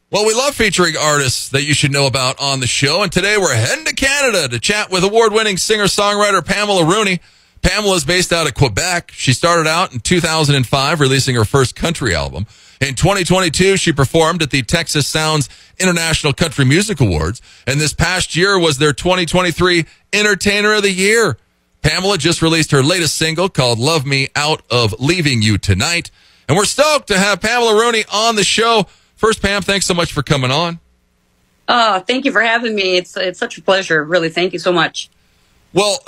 Well, we love featuring artists that you should know about on the show, and today we're heading to Canada to chat with award-winning singer-songwriter Pamela Rooney. Pamela is based out of Quebec. She started out in 2005, releasing her first country album. In 2022, she performed at the Texas Sounds International Country Music Awards, and this past year was their 2023 Entertainer of the Year. Pamela just released her latest single called Love Me Out of Leaving You Tonight, and we're stoked to have Pamela Rooney on the show. First, Pam, thanks so much for coming on. Oh, thank you for having me. It's such a pleasure. Really, thank you so much. Well,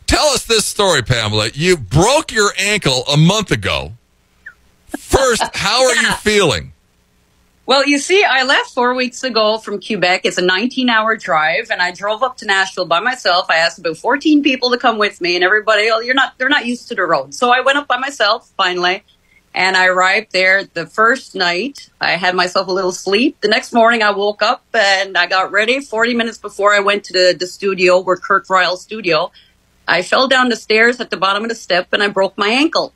tell us this story, Pamela. You broke your ankle a month ago. First, how are you feeling? Well, you see, I left 4 weeks ago from Quebec. It's a 19-hour drive, and I drove up to Nashville by myself. I asked about 14 people to come with me, and everybody, they're not used to the road. So I went up by myself, finally. And I arrived there the first night. I had myself a little sleep. The next morning, I woke up and I got ready. 40 minutes before I went to the studio, where Kirk Royal's studio, I fell down the stairs at the bottom of the step and I broke my ankle.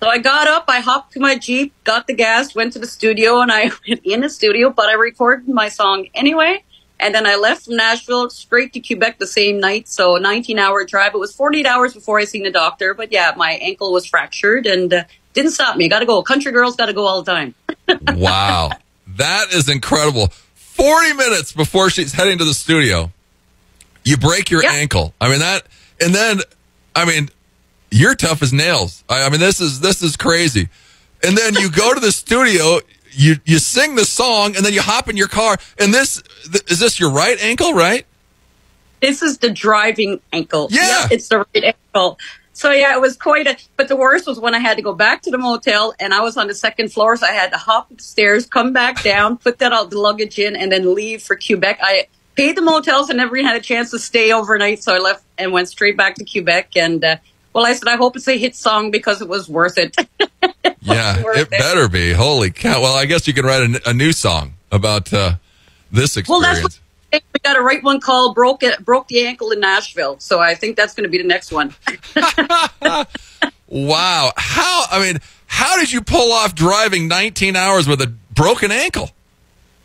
So I got up, I hopped to my Jeep, got the gas, went to the studio, and I went in the studio, but I recorded my song anyway. And then I left from Nashville straight to Quebec the same night. So a 19-hour drive. It was 48 hours before I seen the doctor. But yeah, my ankle was fractured and didn't stop me. Got to go. Country girls got to go all the time. Wow. That is incredible. 40 minutes before she's heading to the studio, you break your ankle. I mean, and then, you're tough as nails. I mean, this is crazy. And then you go to the studio, you sing the song, and then you hop in your car. And is this your right ankle, right? This is the driving ankle. Yeah. It's the right ankle. So, yeah, it was but the worst was when I had to go back to the motel, and I was on the second floor, so I had to hop upstairs, come back down, put the luggage in, and then leave for Quebec. I paid the motels and never even had a chance to stay overnight, so I left and went straight back to Quebec. And, I said, I hope it's a hit song because it was worth it. Yeah, it better be. Holy cow. Well, I guess you can write a new song about this experience. Well, that's what we got to write one called Broke the Ankle in Nashville. So I think that's going to be the next one. Wow. How did you pull off driving 19 hours with a broken ankle?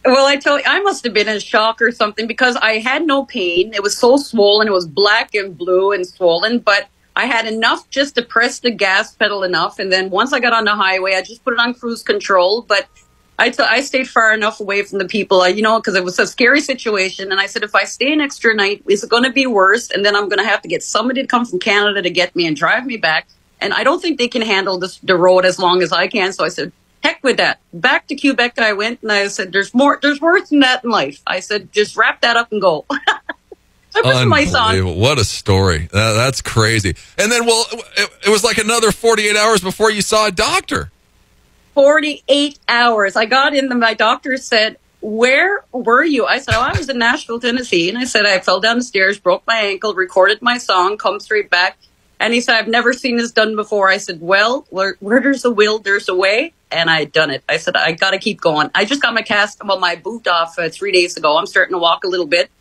Well, I tell you, I must have been in shock or something because I had no pain. It was so swollen. It was black and blue and swollen, but I had enough just to press the gas pedal enough. And then once I got on the highway, I just put it on cruise control. But I stayed far enough away from the people, because it was a scary situation. And I said, if I stay an extra night, is it going to be worse? And then I'm going to have to get somebody to come from Canada to get me and drive me back. And I don't think they can handle the road as long as I can. So I said, heck with that. Back to Quebec I went, and I said, there's worse than that in life. I said, just wrap that up and go. My song. What a story. That's crazy. And then, it was like another 48 hours before you saw a doctor. 48 hours. I got in, my doctor said, where were you? I said, I was in Nashville, Tennessee. And I said, I fell down the stairs, broke my ankle, recorded my song, come straight back. And he said, I've never seen this done before. I said, well, where there's a will, there's a way. And I done it. I said, I got to keep going. I just got my boot off 3 days ago. I'm starting to walk a little bit.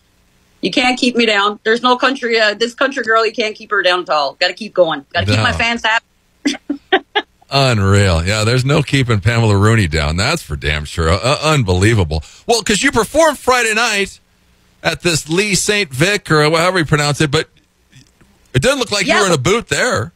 You can't keep me down. There's no country, this country girl, you can't keep her down at all. Got to keep going. Got to keep my fans happy. Unreal. Yeah, there's no keeping Pamela Rooney down. That's for damn sure. Unbelievable. Well, because you performed Friday night at this Lee St. Vic, or however you pronounce it, but it doesn't look like you were in a boot there.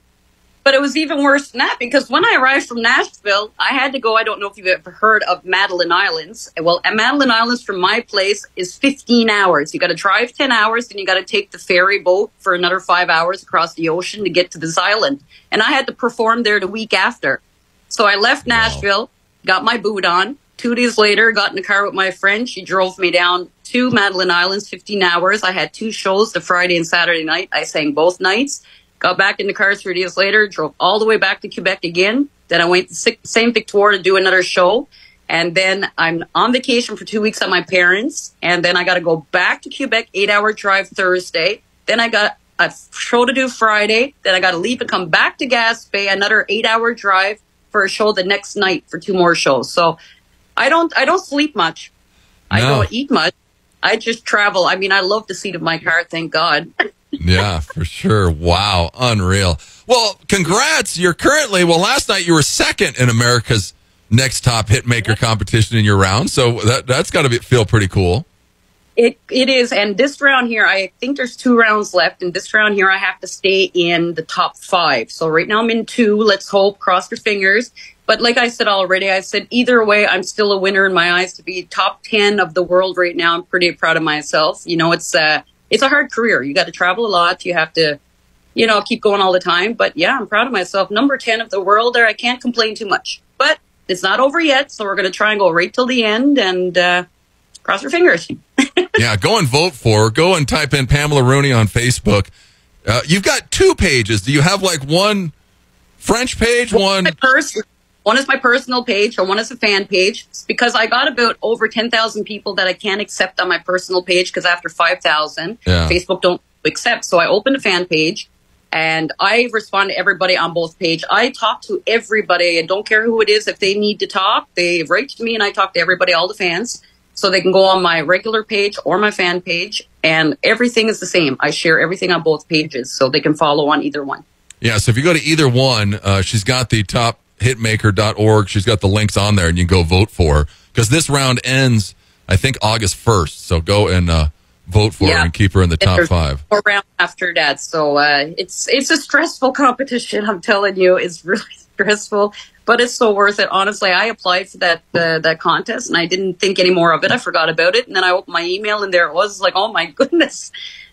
But it was even worse than that, because when I arrived from Nashville, I had to go, I don't know if you've ever heard of Madeline Islands. Well, Madeline Islands from my place is 15 hours. You got to drive 10 hours, then you got to take the ferry boat for another 5 hours across the ocean to get to this island. And I had to perform there the week after. So I left Nashville, got my boot on. 2 days later, got in the car with my friend. She drove me down to Madeline Islands, 15 hours. I had 2 shows, the Friday and Saturday night. I sang both nights. Got back in the car 3 days later, drove all the way back to Quebec again. Then I went to St. Victor to do another show. And then I'm on vacation for 2 weeks at my parents'. And then I got to go back to Quebec, 8-hour drive Thursday. Then I got a show to do Friday. Then I got to leave and come back to Gaspé, another 8-hour drive for a show the next night for 2 more shows. So I don't sleep much. I don't eat much. I just travel. I mean, I love the seat of my car, thank God. Yeah, for sure. Wow, unreal. Well, congrats. You're currently, last night you were second in America's next top hitmaker competition in your round. So that's got to feel pretty cool. It is, and this round here, I think there's 2 rounds left, and this round here I have to stay in the top 5. So right now I'm in 2. Let's hope, cross your fingers. But like I said already, I said either way, I'm still a winner in my eyes. To be top 10 of the world right now, I'm pretty proud of myself. You know, it's a hard career. You got to travel a lot. You have to, you know, keep going all the time. But yeah, I'm proud of myself. Number 10 of the world there. I can't complain too much. But it's not over yet, so we're going to try and go right till the end and cross your fingers. Yeah, go and vote for her. Go and type in Pamela Rooney on Facebook. You've got 2 pages. Do you have like one French page, one is my personal page, or one is a fan page? It's because I got about over 10,000 people that I can't accept on my personal page because after 5,000, Facebook don't accept. So I opened a fan page, and I respond to everybody on both pages. I talk to everybody. I don't care who it is. If they need to talk, they write to me, and I talk to everybody, all the fans. So they can go on my regular page or my fan page, and everything is the same. I share everything on both pages, so they can follow on either one. Yeah, so if you go to either one, she's got the tophitmaker.org. She's got the links on there, and you can go vote for her. Because this round ends, I think, August 1st. So go and vote for her and keep her in the top 5. 4 rounds after that. So it's a stressful competition, I'm telling you. It's really stressful. But it's so worth it. Honestly, I applied for that contest, and I didn't think any more of it. I forgot about it, and then I opened my email, and there it was. Like, oh my goodness.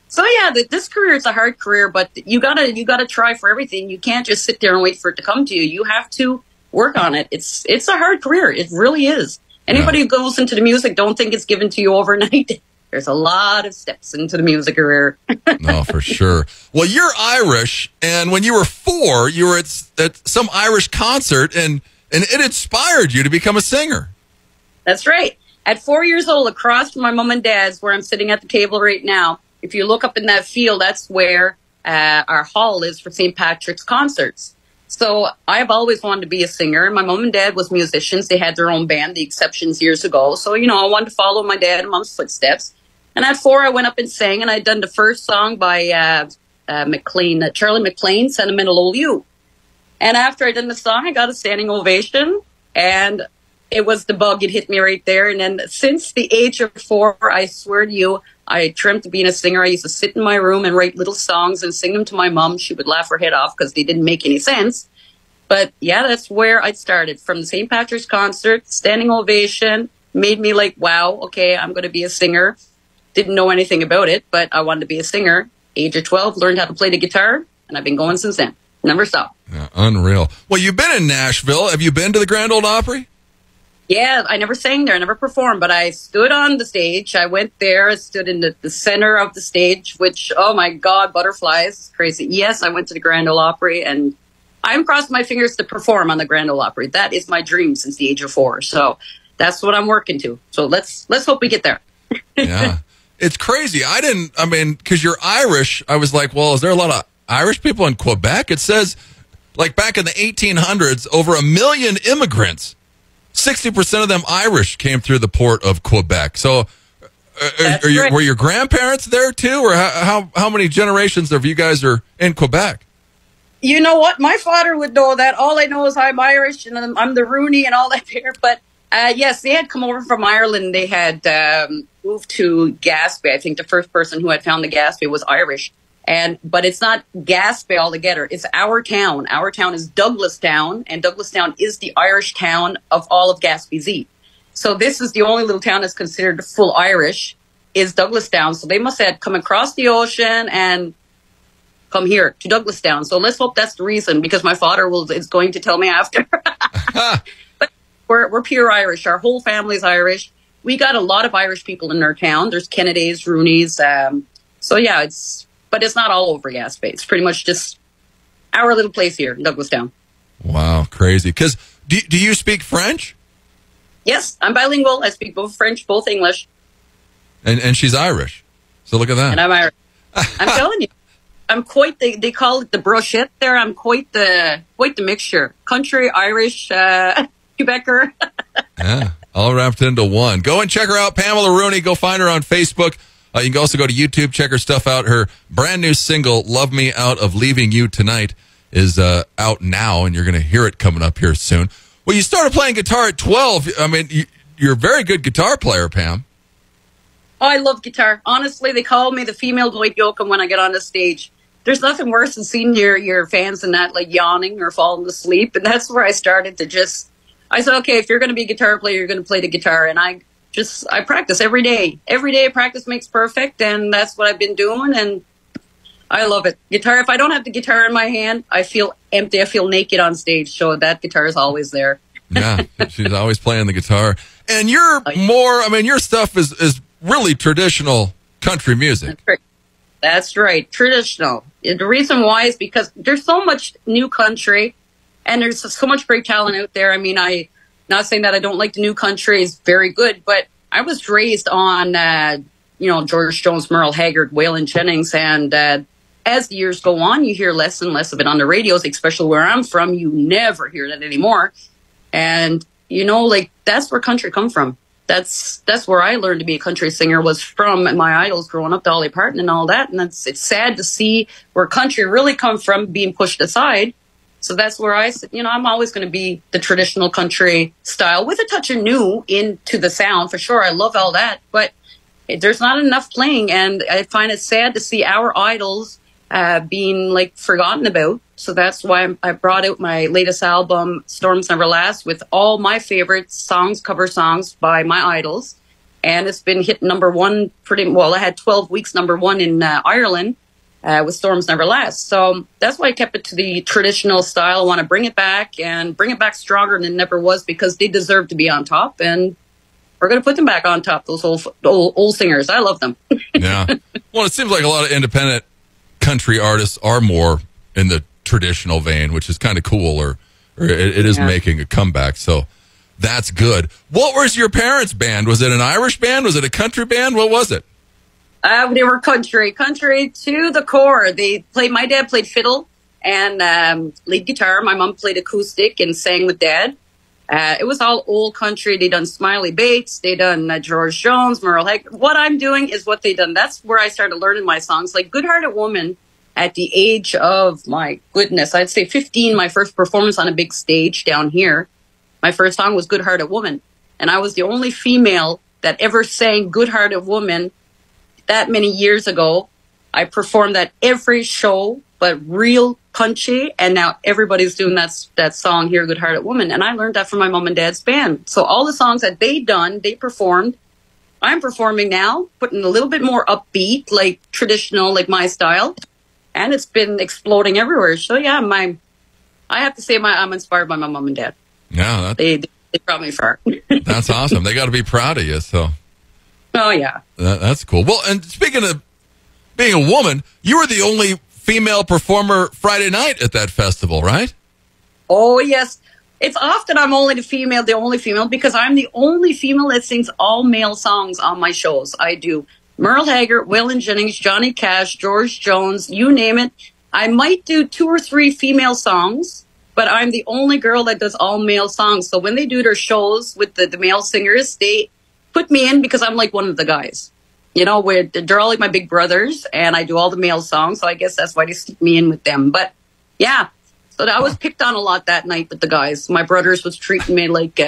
So yeah, this career is a hard career, but you gotta try for everything. You can't just sit there and wait for it to come to you. You have to work on it. It's a hard career. It really is. Anybody who goes into the music, don't think it's given to you overnight. There's a lot of steps into the music career. No, for sure. Well, you're Irish, and when you were 4, you were at some Irish concert, and it inspired you to become a singer. That's right. At 4 years old, across from my mom and dad's, where I'm sitting at the table right now, if you look up in that field, that's where our hall is for St. Patrick's concerts. So I've always wanted to be a singer. My mom and dad was musicians. They had their own band, The Exceptions, years ago. So, you know, I wanted to follow my dad and mom's footsteps. And at 4, I went up and sang, and I'd done the first song by Charlie McLean, Sentimental Old You. And after I'd done the song, I got a standing ovation, and it was the bug. It hit me right there. And then since the age of 4, I swear to you, I dreamt of being a singer. I used to sit in my room and write little songs and sing them to my mom. She would laugh her head off because they didn't make any sense. But yeah, that's where I started. From the St. Patrick's concert, standing ovation, made me like, wow, okay, I'm going to be a singer. Didn't know anything about it, but I wanted to be a singer. Age of 12, learned how to play the guitar, and I've been going since then. Never stopped. Yeah, unreal. Well, you've been in Nashville. Have you been to the Grand Ole Opry? Yeah, I never sang there. I never performed, but I stood on the stage. I went there. I stood in the center of the stage, which, oh my God, butterflies. It's crazy. Yes, I went to the Grand Ole Opry, and I'm crossing my fingers to perform on the Grand Ole Opry. That is my dream since the age of 4. So that's what I'm working to. So let's hope we get there. Yeah. It's crazy. Because you're Irish, I was like, well, is there a lot of Irish people in Quebec? It says, like, back in the 1800s, over 1 million immigrants, 60% of them Irish, came through the port of Quebec. So were your grandparents there, too? Or how many generations of you guys are in Quebec? You know what? My father would know that. All I know is I'm Irish, and I'm the Rooney and all that there. But yes, they had come over from Ireland. They had moved to Gaspé. I think the first person who had found the Gaspé was Irish. But it's not Gaspé altogether. It's our town. Our town is Douglastown, and Douglastown is the Irish town of all of Gaspé. So this is the only little town that's considered full Irish, is Douglastown. So they must have come across the ocean and come here to Douglastown. So let's hope that's the reason, because my father is going to tell me after. But we're pure Irish. Our whole family's Irish. We got a lot of Irish people in our town. There's Kennedys, Rooneys. So yeah, but it's not all over Gaspé. It's pretty much just our little place here in Douglastown. Wow, crazy. Because do you speak French? Yes, I'm bilingual. I speak both French, both English. And she's Irish. So look at that. And I'm Irish. I'm telling you, I'm quite they call it the brochette there. I'm quite the mixture. Country, Irish, Quebecer. Yeah, all wrapped into one. Go and check her out, Pamela Rooney. Go find her on Facebook. You can also go to YouTube, check her stuff out. Her brand new single, Love Me Out of Leaving You Tonight, is out now, and you're going to hear it coming up here soon. Well, you started playing guitar at 12. I mean, you're a very good guitar player, Pam. Oh, I love guitar. Honestly, they call me the female Dwight Yoakam when I get on the stage. There's nothing worse than seeing your fans and that like yawning or falling asleep. And that's where I started to I said, okay, if you're going to be a guitar player, you're going to play the guitar. And I practice every day. Every day practice makes perfect. And that's what I've been doing. And I love it. Guitar, if I don't have the guitar in my hand, I feel empty. I feel naked on stage. So that guitar is always there. Yeah, she's always playing the guitar. And you're more, I mean, your stuff is really traditional country music. That's right. Traditional. The reason why is because there's so much new country and there's so much great talent out there. I mean, not saying that I don't like the new country is very good, but I was raised on, George Jones, Merle Haggard, Waylon Jennings. And as the years go on, you hear less and less of it on the radios, especially where I'm from. You never hear that anymore. And, that's where country come from. That's where I learned to be a country singer, was from my idols growing up, Dolly Parton and all that. And it's sad to see where country really come from being pushed aside. So that's where I said, I'm always going to be the traditional country style with a touch of new into the sound for sure. I love all that, but there's not enough playing. And I find it sad to see our idols being forgotten about. So that's why I brought out my latest album, Storms Never Last, with all my favorite songs, cover songs by my idols. And it's been hit number one I had 12 weeks number one in Ireland with Storms Never Last. So that's why I kept it to the traditional style. I want to bring it back and bring it back stronger than it never was, because they deserve to be on top. And we're going to put them back on top, those old singers. I love them. Yeah. Well, it seems like a lot of independent country artists are more in the traditional vein, which is kind of cool, or it is making a comeback. So that's good. What was your parents' band? Was it an Irish band? Was it a country band? What was it? They were country to the core. My dad played fiddle and lead guitar. My mom played acoustic and sang with dad. It was all old country. They done Smiley Bates. They done George Jones, Merle Haggard. What I'm doing is what they done. That's where I started learning my songs. Like Good Hearted Woman, at the age of, my goodness, I'd say 15, my first performance on a big stage down here. My first song was Good Hearted Woman. And I was the only female that ever sang Good Hearted Woman that many years ago. I performed at every show, but real country. And now everybody's doing that song here, Good Hearted Woman. And I learned that from my mom and dad's band. So all the songs that they performed, I'm performing now, putting a little bit more upbeat, like traditional, like my style. And it's been exploding everywhere. So yeah, I have to say I'm inspired by my mom and dad. Yeah, they brought me far. That's awesome. They got to be proud of you. So, oh yeah, that's cool. Well, and speaking of being a woman, you were the only female performer Friday night at that festival, right? Oh yes, it's often I'm only the only female, because I'm the only female that sings all male songs on my shows. I do Merle Haggard, Waylon Jennings, Johnny Cash, George Jones, you name it. I might do 2 or 3 female songs, but I'm the only girl that does all male songs. So when they do their shows with the male singers, they put me in because I'm like one of the guys. They're all like my big brothers, and I do all the male songs. So I guess that's why they stick me in with them. But yeah, so I was picked on a lot that night with the guys. My brothers was treating me like,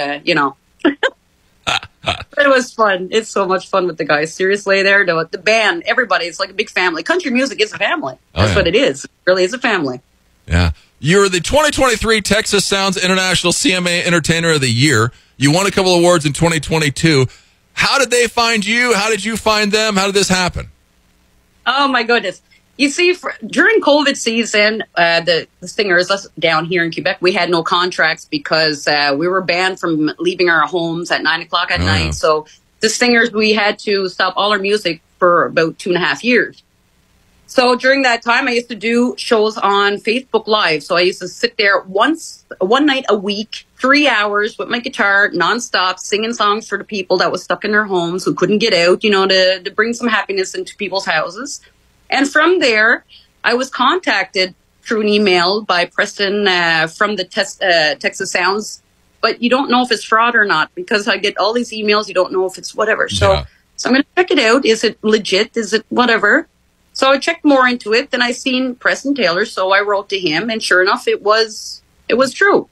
It was fun. It's so much fun with the guys. Seriously, the band, everybody, it's like a big family. Country music is a family. That's what it is. It really is a family. Yeah. You're the 2023 Texas Sounds International CMA Entertainer of the Year. You won a couple awards in 2022. How did they find you? How did you find them? How did this happen? Oh, my goodness. You see, during COVID season, the singers, us down here in Quebec, we had no contracts because we were banned from leaving our homes at 9 o'clock at night. So the singers, we had to stop all our music for about 2.5 years. So during that time, I used to do shows on Facebook Live. So I used to sit there one night a week, 3 hours with my guitar, nonstop, singing songs for the people that was stuck in their homes who couldn't get out, to bring some happiness into people's houses. And from there, I was contacted through an email by Preston from the Texas Sounds. But you don't know if it's fraud or not, because I get all these emails. You don't know if it's whatever. So I'm going to check it out. Is it legit? Is it whatever? So I checked more into it. Then I seen Preston Taylor. So I wrote to him. And sure enough, it was true.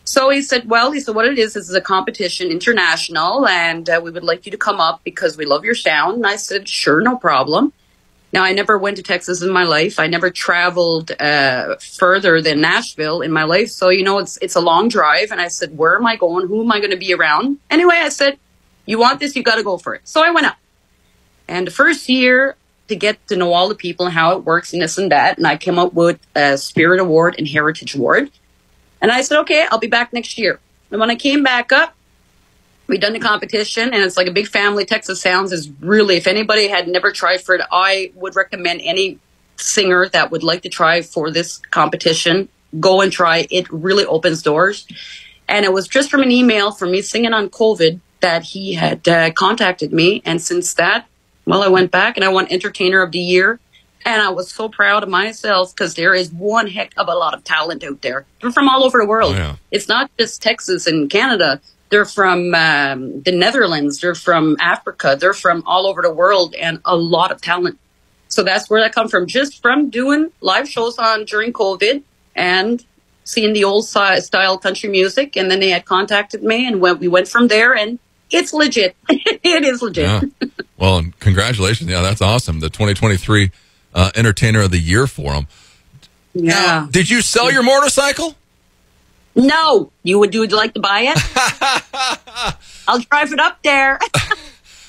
So he said, what it is, this is a competition, international, and we would like you to come up because we love your sound. And I said, sure, no problem. Now, I never went to Texas in my life. I never traveled further than Nashville in my life. So, it's a long drive. And I said, where am I going? Who am I going to be around? Anyway, I said, you want this? You got to go for it. So I went up. And the first year, to get to know all the people and how it works and this and that, and I came up with a Spirit Award and Heritage Award. And I said, okay, I'll be back next year. And when I came back up, we done the competition, and it's like a big family. Texas Sounds is really, if anybody had never tried for it, I would recommend any singer that would like to try for this competition, go and try. It really opens doors. And it was just from an email from me singing on COVID that he had contacted me. And since that, I went back and I won Entertainer of the Year. And I was so proud of myself because there is one heck of a lot of talent out there. They're from all over the world. Oh, yeah. It's not just Texas and Canada. They're from the Netherlands. They're from Africa. They're from all over the world, and a lot of talent. So that's where that come from, just from doing live shows during COVID and seeing the old style country music. And then they had contacted me, and we went from there, and it's legit. It is legit. Yeah. Well, and congratulations. Yeah, that's awesome. The 2023 Entertainer of the Year for them. Yeah. Now, did you sell your motorcycle? No. You would like to buy it? I'll drive it up there.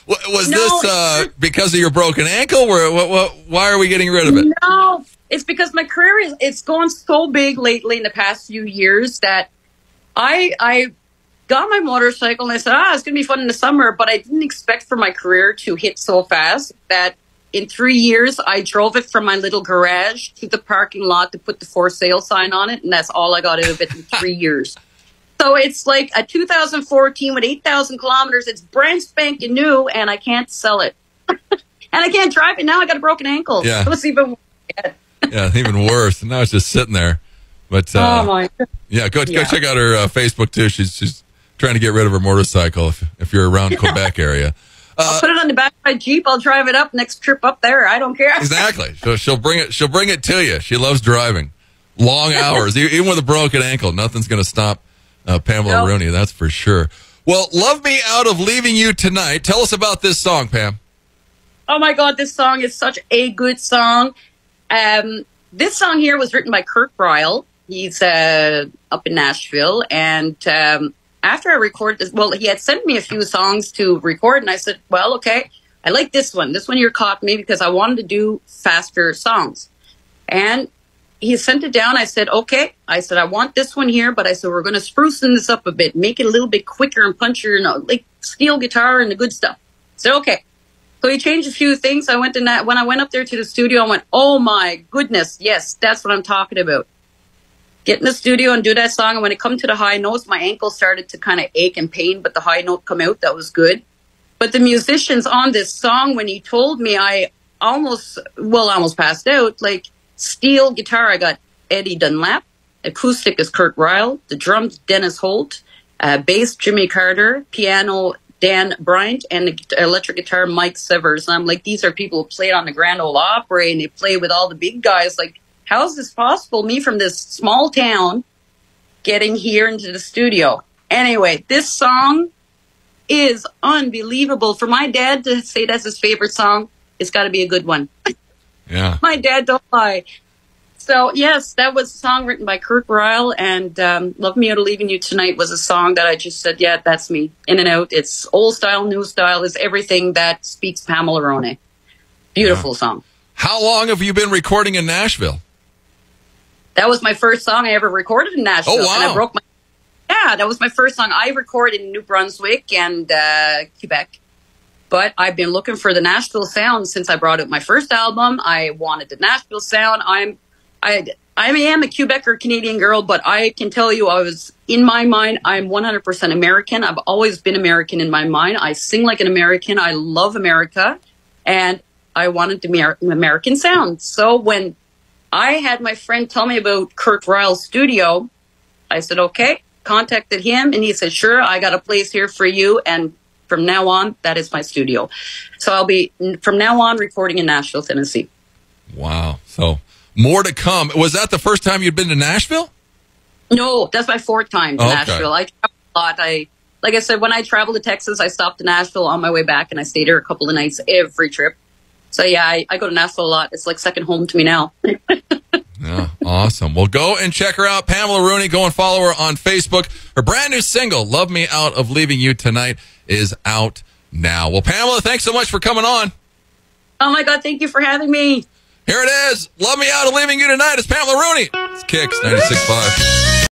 Was this because of your broken ankle? Why are we getting rid of it? No. It's because my career it's gone so big lately in the past few years that I got my motorcycle and I said, it's going to be fun in the summer, but I didn't expect for my career to hit so fast that in 3 years, I drove it from my little garage to the parking lot to put the for sale sign on it, and that's all I got out of it in 3 years. So it's like a 2014 with 8,000 kilometers. It's brand spanking new, and I can't sell it. And I can't drive it now. I got a broken ankle. Yeah. So it's even worse. Yeah, even worse. Now it's just sitting there. But oh my God. Yeah, go check out her Facebook too. She's trying to get rid of her motorcycle if you're around Quebec area. I'll put it on the back of my Jeep. I'll drive it up next trip up there. I don't care. Exactly. So she'll bring it to you. She loves driving. Long hours, even with a broken ankle. Nothing's going to stop Pamela Rooney. That's for sure. Well, Love Me Out of Leaving You Tonight. Tell us about this song, Pam. Oh my God, this song is such a good song. This song here was written by Kurt Ryle. He's up in Nashville, and after I recorded this, he had sent me a few songs to record, and I said, well, okay, I like this one. This one you're caught me because I wanted to do faster songs. And he sent it down. I said, okay. I said, I want this one here, but I said, we're going to sprucing this up a bit, make it a little bit quicker and punchier, like steel guitar and the good stuff. I said, okay. So he changed a few things. When I went up there to the studio, I went, oh my goodness, yes, that's what I'm talking about. Get in the studio and do that song. And when it come to the high notes, my ankle started to kind of ache and pain, but the high note come out. That was good. But the musicians on this song, when he told me, I almost passed out. Like steel guitar, I got Eddie Dunlap. Acoustic is Kurt Ryle. The drums, Dennis Holt. Bass, Jimmy Carter. Piano, Dan Bryant. And the electric guitar, Mike Severs. And I'm like, these are people who played on the Grand Ole Opry, and they play with all the big guys. Like, how is this possible? Me from this small town getting here into the studio. Anyway, this song is unbelievable. For my dad to say that's his favorite song, it's got to be a good one. Yeah. My dad don't lie. So, yes, that was a song written by Kurt Ryle, and Love Me Out of Leaving You Tonight was a song that I just said, yeah, that's me. In and out. It's old style, new style. It's everything that speaks Pamela Rooney. Beautiful song. How long have you been recording in Nashville? That was my first song I ever recorded in Nashville. Oh, wow. And that was my first song I recorded in New Brunswick and Quebec. But I've been looking for the Nashville sound since I brought out my first album. I wanted the Nashville sound. I am a Quebec or Canadian girl, but I can tell you in my mind, I'm 100% American. I've always been American in my mind. I sing like an American. I love America. And I wanted the American sound. So when I had my friend tell me about Kurt Ryle's studio, I said, okay, contacted him, and he said, sure, I got a place here for you, and from now on, that is my studio. So I'll be, from now on, recording in Nashville, Tennessee. Wow. So more to come. Was that the first time you'd been to Nashville? No, that's my fourth time to Okay. Nashville. I travel a lot. Like I said, when I travel to Texas, I stop to Nashville on my way back, and I stay there a couple of nights every trip. So yeah, I go to Nashville a lot. It's like second home to me now. Yeah, awesome. Well, go and check her out, Pamela Rooney. Go and follow her on Facebook. Her brand new single, Love Me Out of Leaving You Tonight, is out now. Well, Pamela, thanks so much for coming on. Oh my God, thank you for having me. Here it is. Love Me Out of Leaving You Tonight. It's Pamela Rooney. It's KIX 96.5.